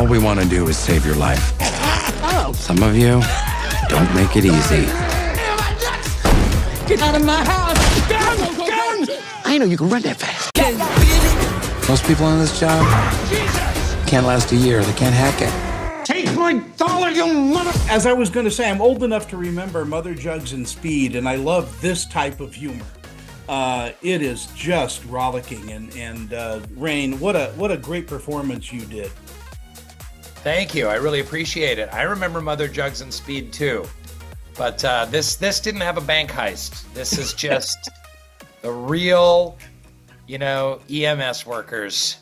all we want to do is save your life. Oh. Some of you don't make it easy. Get out of my house! Guns! I know you can run that fast. Most people on this job can't last a year. They can't hack it. Take my dollar, you mother... As I was going to say, I'm old enough to remember Mother Jugs and Speed, and I love this type of humor. It is just rollicking, and Rain, what a great performance you did. Thank you. I really appreciate it. I remember Mother Jugs and Speed too, but this didn't have a bank heist. This is just the real, EMS workers.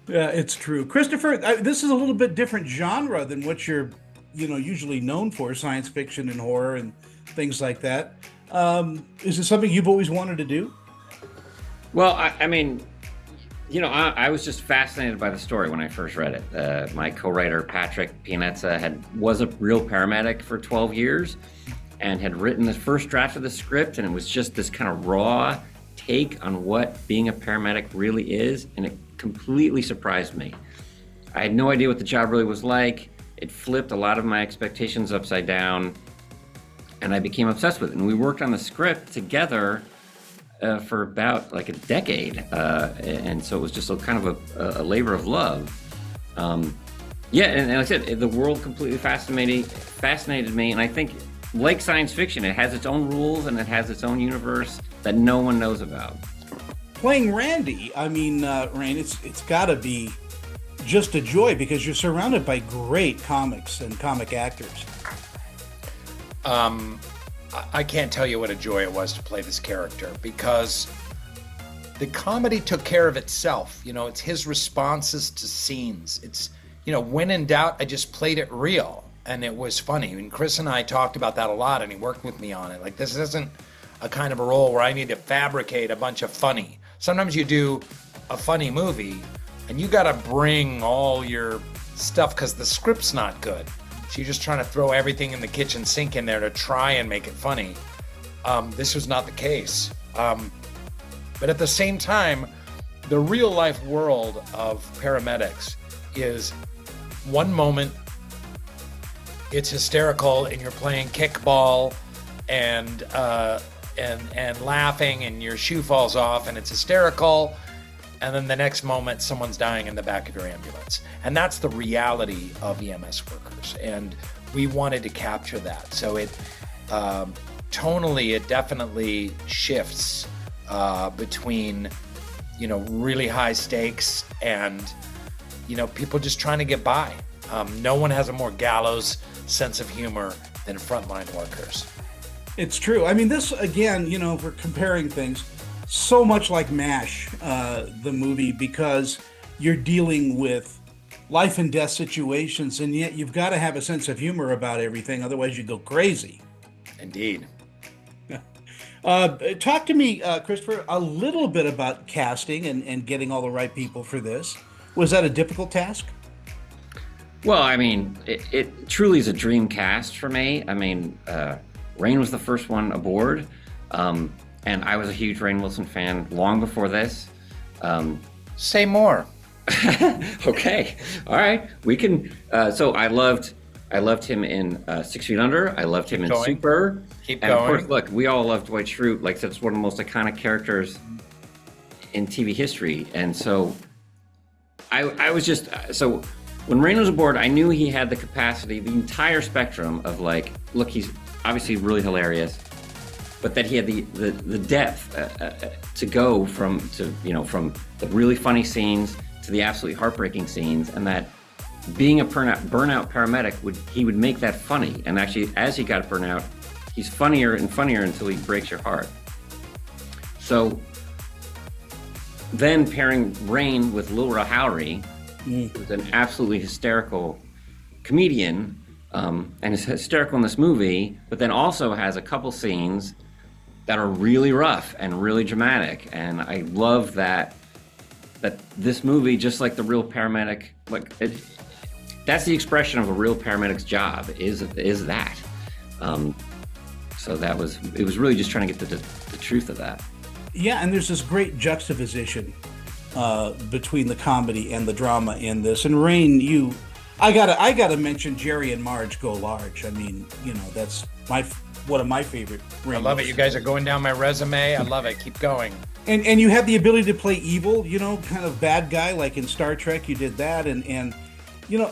Yeah, it's true. Christopher, this is a little bit different genre than what you're, usually known for, science fiction and horror and things like that. Is it something you've always wanted to do? Well, I was just fascinated by the story when I first read it. My co-writer, Patrick Pianezza, was a real paramedic for 12 years and had written the first draft of the script, and it was just this kind of raw take on what being a paramedic really is, and it completely surprised me. I had no idea what the job really was like. It flipped a lot of my expectations upside down, and I became obsessed with it. And we worked on the script together for about like a decade, and so it was just a kind of a labor of love. And like I said, the world completely fascinated me, and I think, like science fiction, it has its own rules and it has its own universe that no one knows about. Playing Randy, Rain, it's got to be just a joy because you're surrounded by great comics and comic actors. I can't tell you what a joy it was to play this character because the comedy took care of itself. It's his responses to scenes. It's, when in doubt, I just played it real and it was funny. And Chris and I talked about that a lot and he worked with me on it. Like, this isn't a kind of a role where I need to fabricate a bunch of funny. Sometimes you do a funny movie and you got to bring all your stuff because the script's not good. So you're just trying to throw everything in the kitchen sink in there to try and make it funny. This was not the case. But at the same time, the real life world of paramedics is one moment it's hysterical and you're playing kickball and laughing and your shoe falls off and it's hysterical. And then the next moment, someone's dying in the back of your ambulance. And that's the reality of EMS workers. And we wanted to capture that. So it, tonally, it definitely shifts between, really high stakes and, people just trying to get by. No one has a more gallows sense of humor than frontline workers. It's true. This, again, if we're comparing things, so much like MASH, the movie, because you're dealing with life and death situations, and yet you've got to have a sense of humor about everything, otherwise you go crazy. Indeed. Talk to me, Christopher, a little bit about casting and getting all the right people for this. Was that a difficult task? Well, it truly is a dream cast for me. Rainn was the first one aboard. And I was a huge Rainn Wilson fan long before this. Say more. Okay, all right. We can. So I loved him in 6 Feet Under. I loved him in Super. Keep and going. Of course, look, we all loved Dwight Schrute. Like, that's one of the most iconic characters in TV history. And so I was just so when Rainn was aboard, I knew he had the capacity, the entire spectrum of like, look, he's obviously really hilarious, but that he had the depth to go from the really funny scenes to the absolutely heartbreaking scenes, and that being a burnout paramedic he would make that funny. And actually, as he got burnout, he's funnier and funnier until he breaks your heart. So then pairing Rainn with Lil Rahowry, who's an absolutely hysterical comedian, and is hysterical in this movie, but then also has a couple scenes that are really rough and really dramatic. And I love that this movie, just like the real paramedic, that's the expression of a real paramedic's job, is that. So it was really just trying to get the truth of that. Yeah, and there's this great juxtaposition between the comedy and the drama in this. And Rainn, I gotta mention Jerry and Marge Go Large. I mean, that's one of my favorite I love it. You guys are going down my resume. I love it. Keep going. And you have the ability to play evil, kind of bad guy, like in Star Trek. You did that, and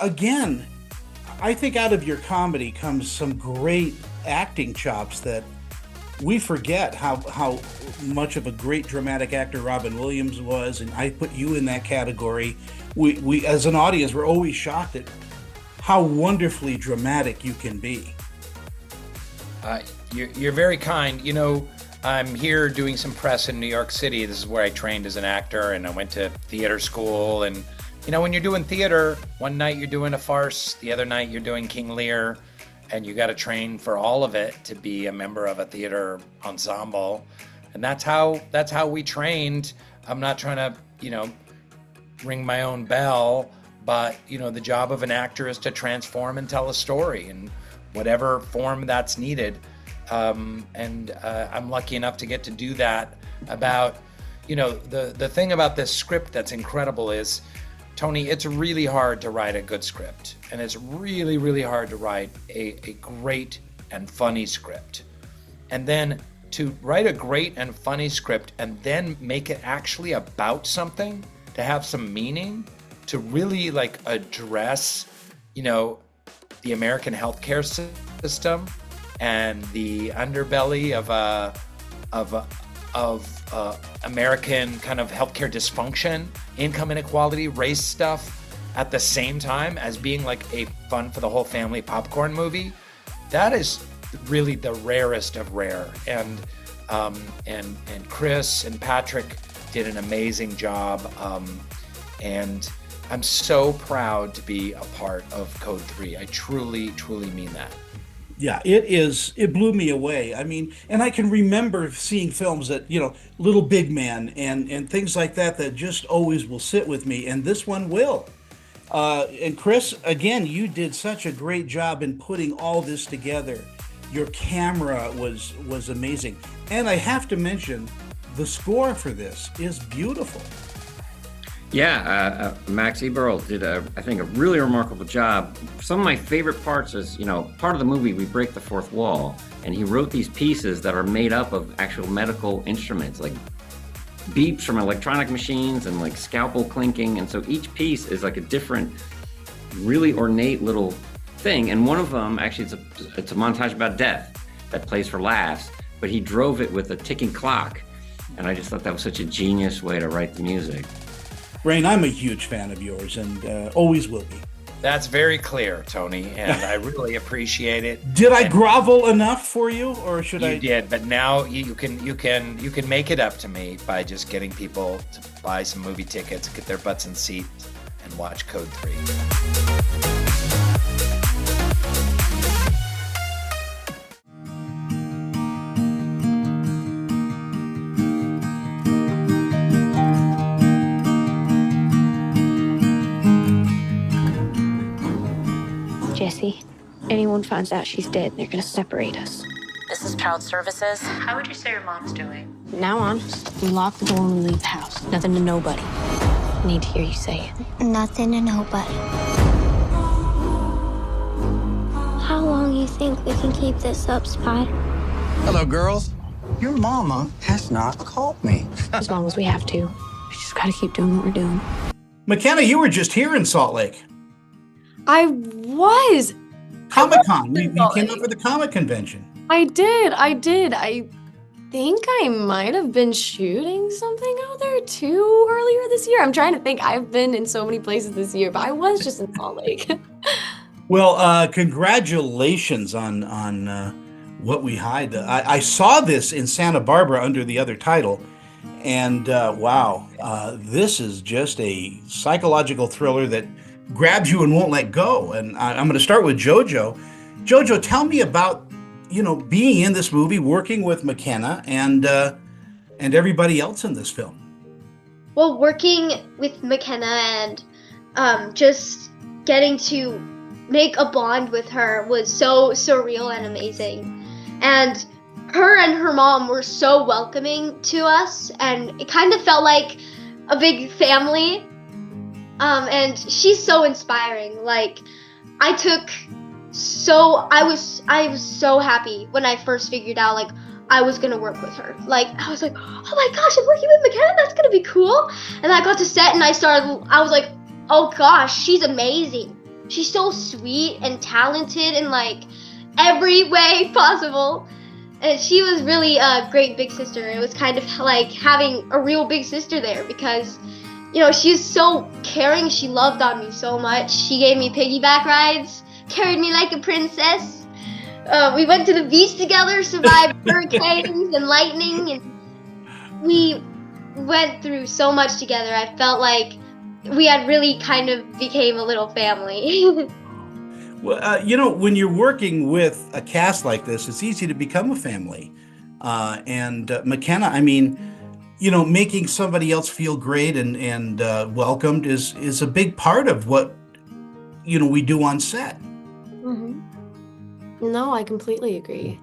again, I think out of your comedy comes some great acting chops that we forget how much of a great dramatic actor Robin Williams was, and I put you in that category. We as an audience, we're always shocked at how wonderfully dramatic you can be. You're very kind. I'm here doing some press in New York City. This is where I trained as an actor, and I went to theater school. And when you're doing theater, one night you're doing a farce, the other night you're doing King Lear, and you got to train for all of it to be a member of a theater ensemble. And that's how we trained. I'm not trying to, ring my own bell, but the job of an actor is to transform and tell a story in whatever form that's needed. And I'm lucky enough to get to do that. About, the thing about this script that's incredible is, Tony, it's really hard to write a good script, and it's really, really hard to write a great and funny script. And then to write a great and funny script and then make it actually about something, to have some meaning, to really address, the American healthcare system and the underbelly of American kind of healthcare dysfunction, income inequality, race stuff, at the same time as being a fun for the whole family popcorn movie. That is really the rarest of rare. And Chris and Patrick did an amazing job. And I'm so proud to be a part of Code 3. I truly, truly mean that. Yeah, it blew me away. I mean, and I can remember seeing films that, Little Big Man and things like that just always will sit with me, and this one will. And Chris, again, you did such a great job in putting all this together. Your camera was amazing. And I have to mention, the score for this is beautiful. Yeah, Max Eberl did, I think, a really remarkable job. Some of my favorite parts is, part of the movie, we break the fourth wall, and he wrote these pieces that are made up of actual medical instruments, like beeps from electronic machines and scalpel clinking. And so each piece is a different, really ornate little thing. And one of them, actually, it's a montage about death that plays for laughs, but he drove it with a ticking clock. And I just thought that was such a genius way to write the music. Rain, I'm a huge fan of yours, and always will be. That's very clear, Tony, and I really appreciate it. Did I grovel enough for you, or should I? You did, but now you can make it up to me by just getting people to buy some movie tickets, get their butts in seats, and watch Code 3. Jesse, anyone finds out she's dead, they're gonna separate us. This is Child Services. How would you say your mom's doing? From now on, we lock the door when we leave the house. Nothing to nobody. I need to hear you say it. Nothing to nobody. How long you think we can keep this up, Spy? Hello, girls. Your mama has not called me. As long as we have to. We just gotta keep doing what we're doing. McKenna, you were just here in Salt Lake. I was. Comic-Con. We came up for the comic convention. I did. I think I might have been shooting something out there too earlier this year. I'm trying to think. I've been in so many places this year, but I was just in Salt Lake. Well, congratulations on What We Hide. I saw this in Santa Barbara under the other title, and wow, this is just a psychological thriller that grabs you and won't let go. And I'm going to start with Jojo. Jojo, tell me about, being in this movie, working with McKenna and everybody else in this film. Well, working with McKenna and just getting to make a bond with her was so surreal and amazing. And her mom were so welcoming to us, and it kind of felt like a big family. And she's so inspiring. Like, I was so happy when I first figured out like I was gonna work with her. Like, I was like, oh my gosh, I'm working with McKenna, that's gonna be cool. And I got to set and I was like, oh gosh, she's amazing. She's so sweet and talented in like every way possible. And she was really a great big sister. It was kind of like having a real big sister there because, you know, she's so caring. She loved on me so much. She gave me piggyback rides, carried me like a princess. We went to the beach together, survived hurricanes and lightning, and we went through so much together. I felt like we had really kind of became a little family. Well, you know, when you're working with a cast like this, it's easy to become a family. And McKenna, I mean, you know, making somebody else feel great and welcomed is a big part of what, you know, we do on set. Mm-hmm. No, I completely agree.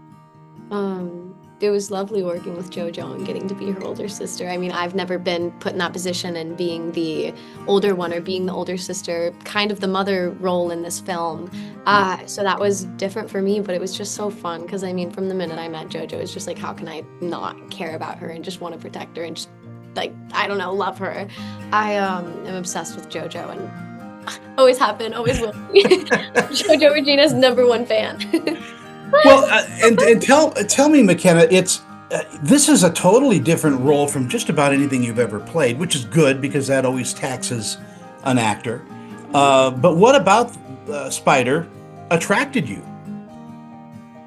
It was lovely working with JoJo and getting to be her older sister. I mean, I've never been put in that position and being the older one or being the older sister, kind of the mother role in this film. So that was different for me, but it was just so fun because, I mean, from the minute I met JoJo, it's just like, how can I not care about her and just want to protect her and just, like, I don't know, love her. I am obsessed with JoJo and always have been, always will be. JoJo Regina's #1 fan. Well, and tell me, McKenna, it's this is a totally different role from just about anything you've ever played, which is good because that always taxes an actor. But what about Spider attracted you?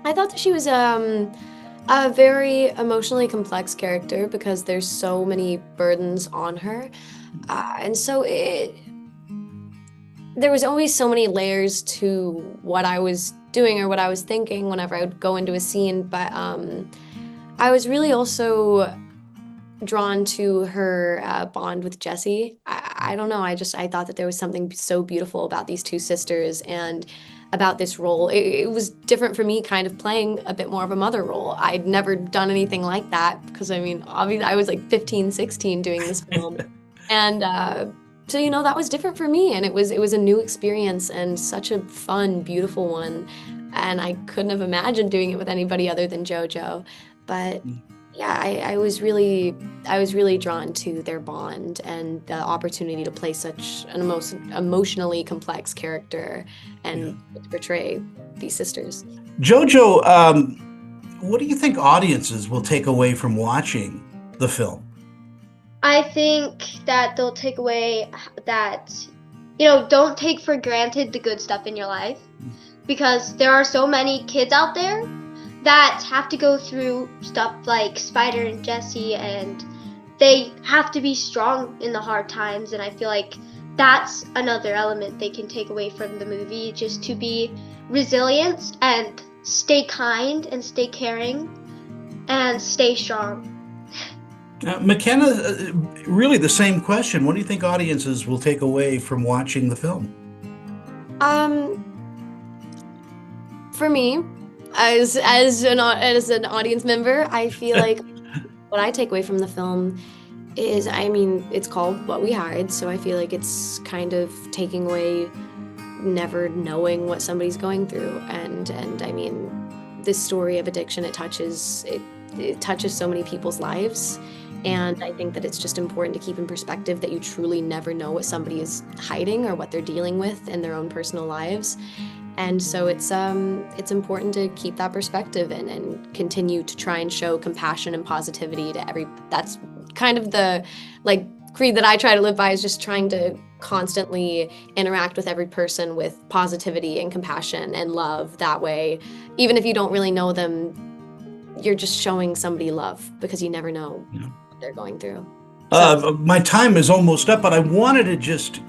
I thought that she was a very emotionally complex character because there's so many burdens on her, and so there was always so many layers to what I was doing or what I was thinking whenever I would go into a scene, but I was really also drawn to her bond with Jessie. I don't know, I thought that there was something so beautiful about these two sisters and about this role. It was different for me kind of playing a bit more of a mother role. I'd never done anything like that because, I mean, obviously I was like 15, 16 doing this film. And so, you know, that was different for me, and it was a new experience and such a fun, beautiful one, and I couldn't have imagined doing it with anybody other than JoJo. But yeah, I was really drawn to their bond and the opportunity to play such an emotionally complex character and portray these sisters. JoJo, what do you think audiences will take away from watching the film? I think that they'll take away that, you know, don't take for granted the good stuff in your life, because there are so many kids out there that have to go through stuff like Spider and Jessie, and they have to be strong in the hard times, and I feel like that's another element they can take away from the movie, just to be resilient and stay kind and stay caring and stay strong. McKenna, really the same question. What do you think audiences will take away from watching the film? For me, as an audience member, I feel like what I take away from the film is, I mean, it's called What We Hide, so I feel like it's kind of taking away never knowing what somebody's going through, and I mean, this story of addiction, it touches so many people's lives. And I think that it's just important to keep in perspective that you truly never know what somebody is hiding or what they're dealing with in their own personal lives. And so it's important to keep that perspective and continue to try and show compassion and positivity to that's kind of the like creed that I try to live by, is just trying to constantly interact with every person with positivity and compassion and love. That way, even if you don't really know them, you're just showing somebody love, because you never know what they're going through. My time is almost up, but I wanted to just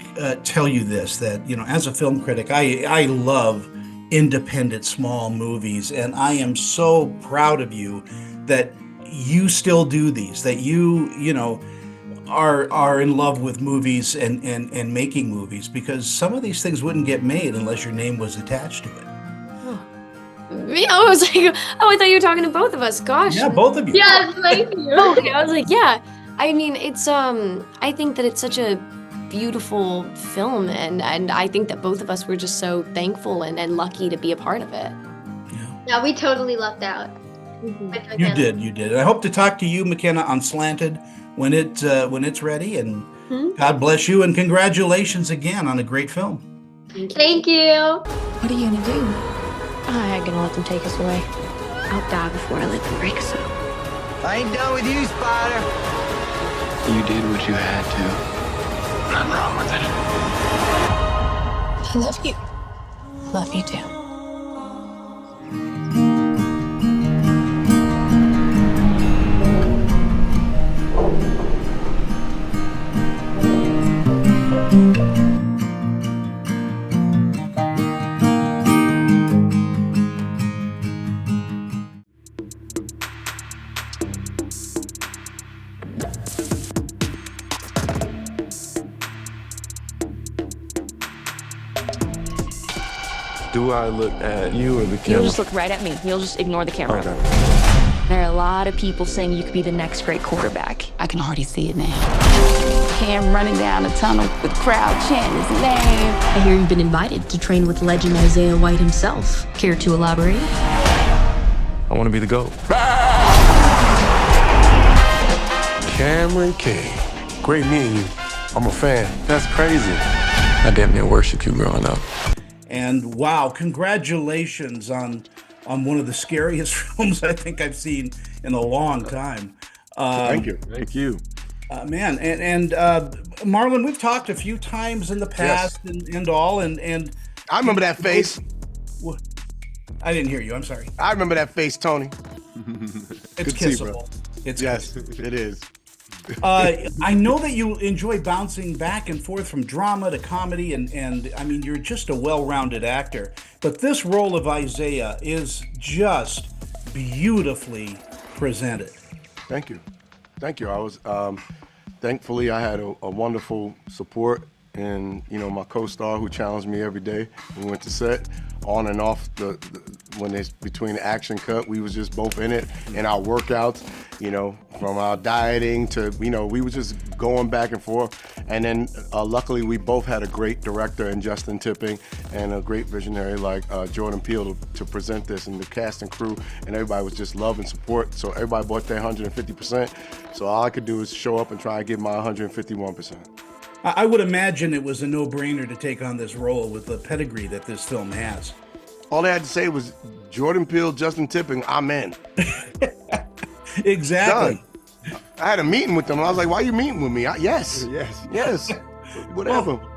tell you this, that, you know, as a film critic, I love independent small movies, and I am so proud of you that you still do these, that you know, are in love with movies and making movies, because some of these things wouldn't get made unless your name was attached to it. I was like, oh, I thought you were talking to both of us. Gosh. Yeah, both of you. Yes, thank you. Okay, I was like, yeah. I mean, it's I think that it's such a beautiful film, and I think that both of us were just so thankful and lucky to be a part of it. Yeah, we totally lucked out. You did. And I hope to talk to you, McKenna, on Slanted when it's ready. And God bless you, and congratulations again on a great film. Thank you. What are you gonna do? I ain't gonna let them take us away. I'll die before I let them break us up. I ain't done with you, Spider. You did what you had to. Nothing wrong with it. I love you. Love you too. Do I look at you or the camera? You'll just look right at me. You'll just ignore the camera. Okay. There are a lot of people saying you could be the next great quarterback. I can already see it now. Cam running down the tunnel with the crowd chanting his name. I hear you've been invited to train with legend Isaiah White himself. Care to elaborate? I want to be the GOAT. Cameron King. Great meeting you. I'm a fan. That's crazy. I damn near worshiped you growing up. And wow, congratulations on one of the scariest films I think I've seen in a long time. Thank you. Man, and Marlon, we've talked a few times in the past, and all, and I remember that face. I didn't hear you. I'm sorry. I remember that face, Tony. It's kissable. Yes, it is. I know that you enjoy bouncing back and forth from drama to comedy, and I mean, you're just a well-rounded actor. But this role of Isaiah is just beautifully presented. Thank you. I was thankfully I had a wonderful support, and my co-star who challenged me every day. We went to set, on and off when it's between the action cut. We was just both in it, in our workouts. From our dieting to, we were just going back and forth. And then luckily we both had a great director in Justin Tipping and a great visionary like Jordan Peele to present this, and the cast and crew and everybody was just love and support. So everybody bought their 150%. So all I could do is show up and try and give my 151%. I would imagine it was a no-brainer to take on this role with the pedigree that this film has. All they had to say was Jordan Peele, Justin Tipping, I'm in. Exactly. Done. I had a meeting with them. I was like, "Why are you meeting with me?" Yes. Whatever. Well,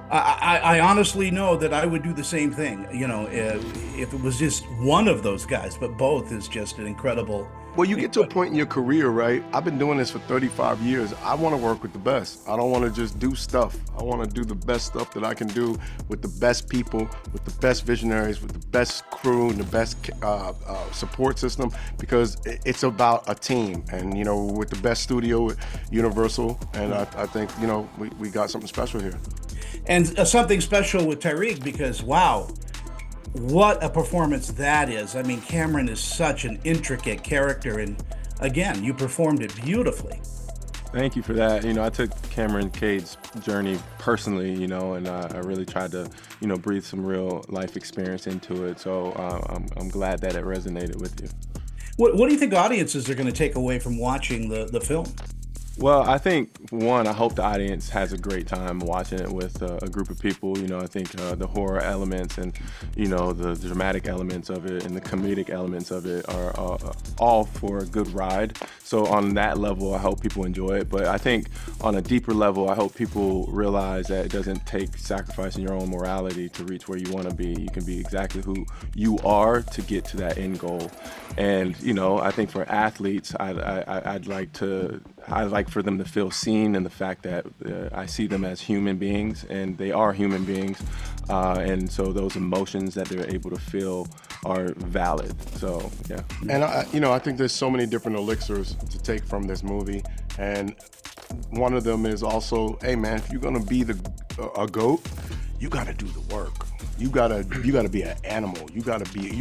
I honestly know that I would do the same thing. If it was just one of those guys, but both is just an incredible. Well, you get to a point in your career, right? I've been doing this for 35 years. I want to work with the best. I don't want to just do stuff. I want to do the best stuff that I can do with the best people, with the best visionaries, with the best crew and the best support system, because it's about a team. And, with the best studio, with Universal, and I think, we got something special here. And something special with Tariq, because, wow, what a performance that is. I mean, Cameron is such an intricate character, and again, you performed it beautifully. Thank you for that. I took Cameron Cade's journey personally, and I really tried to, breathe some real life experience into it. So I'm glad that it resonated with you. What do you think audiences are going to take away from watching the film? Well, I think, one, I hope the audience has a great time watching it with a group of people. I think the horror elements and, the dramatic elements of it and the comedic elements of it are all for a good ride. So on that level, I hope people enjoy it. But I think on a deeper level, I hope people realize that it doesn't take sacrificing your own morality to reach where you want to be. You can be exactly who you are to get to that end goal. And, I think for athletes, I'd like for them to feel seen in the fact that I see them as human beings, and they are human beings. And so those emotions that they're able to feel are valid. So, yeah. And, I think there's so many different elixirs to take from this movie. And one of them is also, hey, man, if you're going to be a GOAT, you got to do the work. You gotta be an animal. You gotta be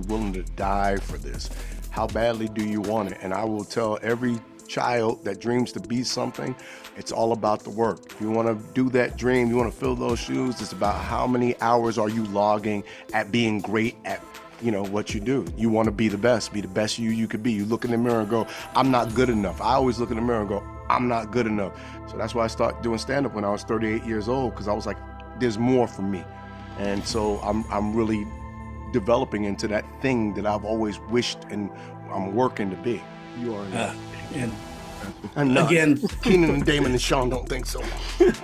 willing to die for this. How badly do you want it? And I will tell every child that dreams to be something, it's all about the work. If you want to do that dream, you want to fill those shoes, it's about how many hours are you logging at being great at what you do. You want to be the best you could be. You look in the mirror and go, I'm not good enough. I always look in the mirror and go, I'm not good enough. So that's why I started doing stand-up when I was 38 years old, because I was like, there's more for me. And so I'm really developing into that thing that I've always wished and I'm working to be. You are and again, Keenan and Damon and Sean don't think so.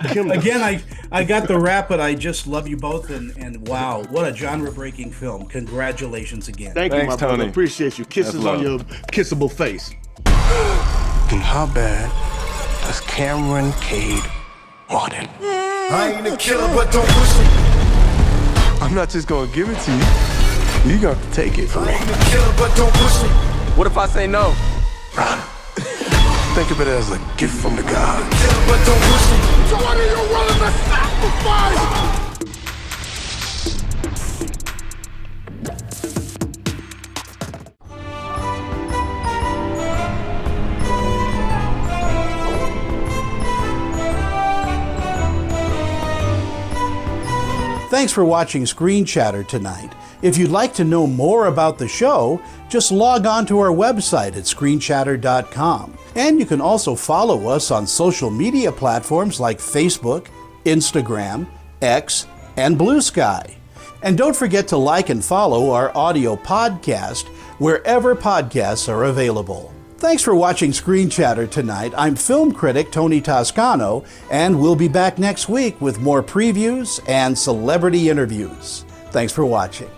Again, I got the rap, but I just love you both, and wow, what a genre-breaking film. Congratulations again. Thank you, my Tony. brother. Appreciate you. Kisses on your kissable face. And how bad does Cameron Cade want it? I ain't a killer, but don't push me. I'm not just gonna give it to you. You got to take it from me. I ain't a killer, but don't push me. What if I say no? Run. Think of it as a gift from the God. But don't push me. So what are you willing to sacrifice? Thanks for watching Screen Chatter tonight. If you'd like to know more about the show, just log on to our website at screenchatter.com. And you can also follow us on social media platforms like Facebook, Instagram, X, and Blue Sky. And don't forget to like and follow our audio podcast wherever podcasts are available. Thanks for watching Screen Chatter tonight. I'm film critic Tony Toscano, and we'll be back next week with more previews and celebrity interviews. Thanks for watching.